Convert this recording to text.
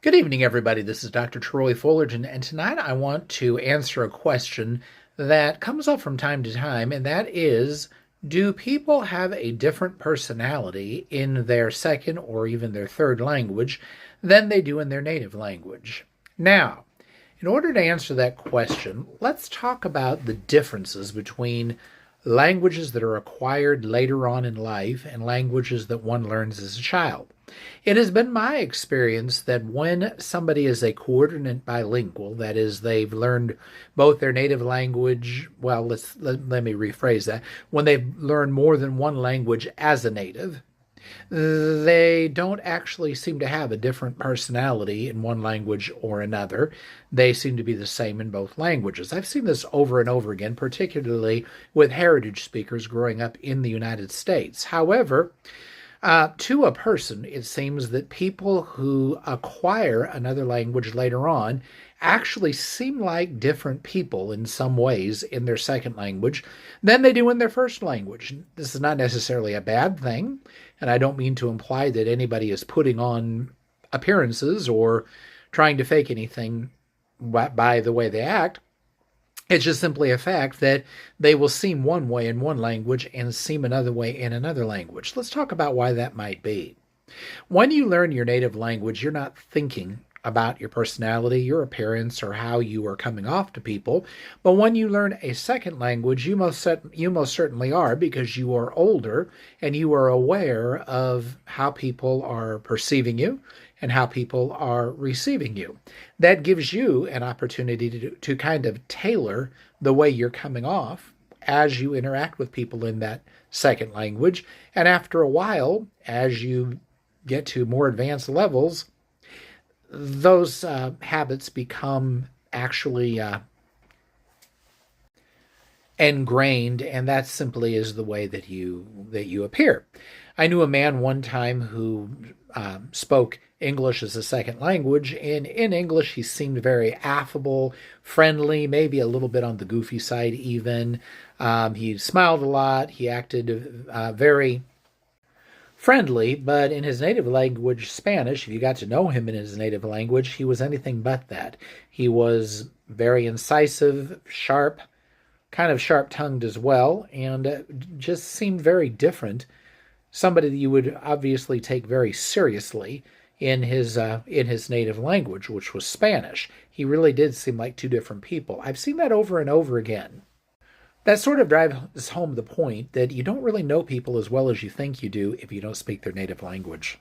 Good evening, everybody. This is Dr. Troy Fullerton, and tonight I want to answer a question that comes up from time to time, and that is, do people have a different personality in their second or even their third language than they do in their native language? Now, in order to answer that question, let's talk about the differences between languages that are acquired later on in life and languages that one learns as a child. It has been my experience that when somebody is a coordinate bilingual, that is, they've learned both their native language, well, let me rephrase that, when they've learned more than one language as a native, they don't actually seem to have a different personality in one language or another. They seem to be the same in both languages. I've seen this over and over again, particularly with heritage speakers growing up in the United States. However, to a person, it seems that people who acquire another language later on actually seem like different people in some ways in their second language than they do in their first language. This is not necessarily a bad thing, and I don't mean to imply that anybody is putting on appearances or trying to fake anything by the way they act. It's just simply a fact that they will seem one way in one language and seem another way in another language. Let's talk about why that might be. When you learn your native language, you're not thinking about your personality, your appearance, or how you are coming off to people. But when you learn a second language, you most certainly are, because you are older and you are aware of how people are perceiving you and how people are receiving you. That gives you an opportunity to kind of tailor the way you're coming off as you interact with people in that second language. And after a while, as you get to more advanced levels, those habits become actually ingrained, and that simply is the way that you appear. I knew a man one time who spoke English as a second language, and in English he seemed very affable, friendly, maybe a little bit on the goofy side even. He smiled a lot. He acted very friendly, but in his native language, Spanish, if you got to know him in his native language, he was anything but that. He was very incisive, sharp, kind of sharp-tongued as well, and just seemed very different. Somebody that you would obviously take very seriously in his native language, which was Spanish. He really did seem like two different people. I've seen that over and over again. That sort of drives home the point that you don't really know people as well as you think you do if you don't speak their native language.